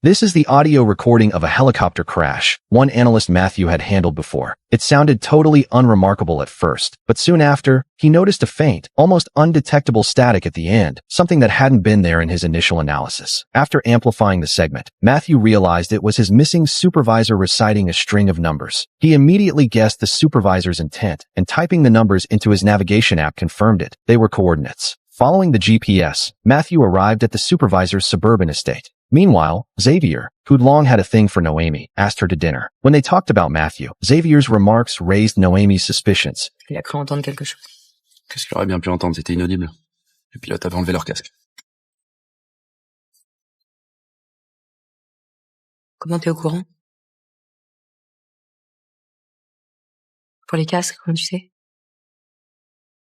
This is the audio recording of a helicopter crash, one analyst Mathieu had handled before. It sounded totally unremarkable at first, but soon after, he noticed a faint, almost undetectable static at the end, something that hadn't been there in his initial analysis. After amplifying the segment, Mathieu realized it was his missing supervisor reciting a string of numbers. He immediately guessed the supervisor's intent, and typing the numbers into his navigation app confirmed it. They were coordinates. Following the GPS, Mathieu arrived at the supervisor's suburban estate. Meanwhile, Xavier, who'd long had a thing for Noémie, asked her to dinner. When they talked about Mathieu, Xavier's remarks raised Noémie's suspicions. Il a cru entendre quelque chose. Qu'est-ce qu'il aurait bien pu entendre? C'était inaudible. Les pilotes avaient enlevé leur casque. Comment t'es au courant? Pour les casques, comment tu sais?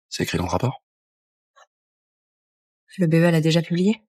C'est écrit dans le rapport? Le BE l'a déjà publié?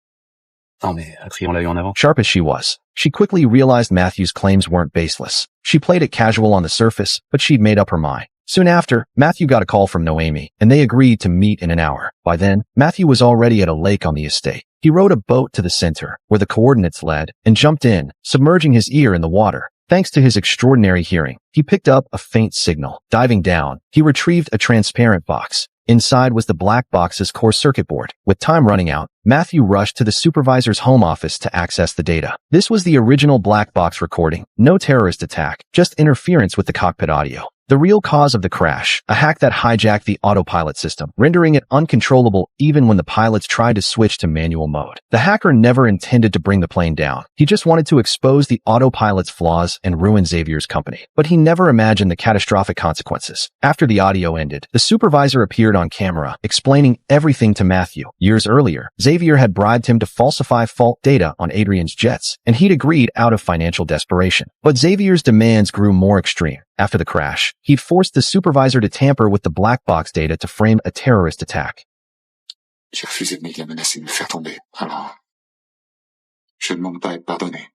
Non, mais Adrian l'a eu en avant. Sharp as she was, she quickly realized Mathieu's claims weren't baseless. She played it casual on the surface, but she'd made up her mind. Soon after, Mathieu got a call from Noémie, and they agreed to meet in an hour. By then, Mathieu was already at a lake on the estate. He rowed a boat to the center, where the coordinates led, and jumped in, submerging his ear in the water. Thanks to his extraordinary hearing, he picked up a faint signal. Diving down, he retrieved a transparent box. Inside was the black box's core circuit board. With time running out, Mathieu rushed to the supervisor's home office to access the data. This was the original black box recording. No terrorist attack, just interference with the cockpit audio. The real cause of the crash, a hack that hijacked the autopilot system, rendering it uncontrollable even when the pilots tried to switch to manual mode. The hacker never intended to bring the plane down. He just wanted to expose the autopilot's flaws and ruin Xavier's company. But he never imagined the catastrophic consequences. After the audio ended, the supervisor appeared on camera, explaining everything to Mathieu. Years earlier, Xavier had bribed him to falsify fault data on Adrian's jets, and he'd agreed out of financial desperation. But Xavier's demands grew more extreme. After the crash, he'd forced the supervisor to tamper with the black box data to frame a terrorist attack. J'ai refusé de méga menacer de me faire tomber, alors... Je ne demande pas à être pardonné.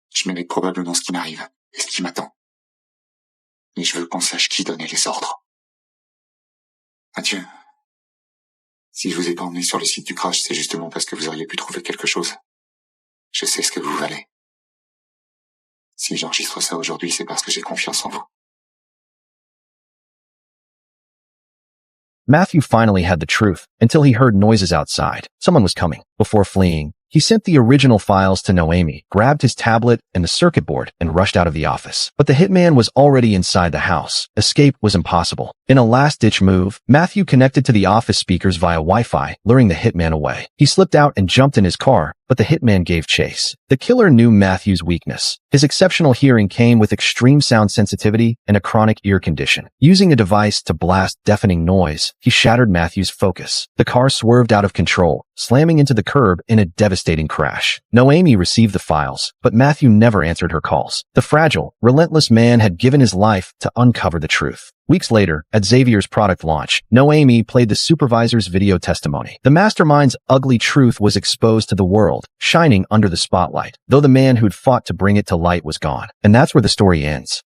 Je mérite probablement ce qui m'arrive, et ce qui m'attend. Mais je veux qu'on sache qui donnait les ordres. Mathieu, si je vous ai pas emmené sur le site du crash, c'est justement parce que vous auriez pu trouver quelque chose. Je sais ce que vous valez. Si j'enregistre ça aujourd'hui, c'est parce que j'ai confiance en vous. Mathieu finally had the truth until he heard noises outside. Someone was coming. Before fleeing, he sent the original files to Noémie, grabbed his tablet and the circuit board, and rushed out of the office. But the hitman was already inside the house. Escape was impossible. In a last-ditch move, Mathieu connected to the office speakers via Wi-Fi, luring the hitman away. He slipped out and jumped in his car, but the hitman gave chase. The killer knew Mathieu's weakness. His exceptional hearing came with extreme sound sensitivity and a chronic ear condition. Using a device to blast deafening noise, he shattered Mathieu's focus. The car swerved out of control, slamming into the curb in a devastating crash. Noémie received the files, but Mathieu never answered her calls. The fragile, relentless man had given his life to uncover the truth. Weeks later, at Xavier's product launch, Noémie played the supervisor's video testimony. The mastermind's ugly truth was exposed to the world, shining under the spotlight, though the man who'd fought to bring it to light was gone. And that's where the story ends.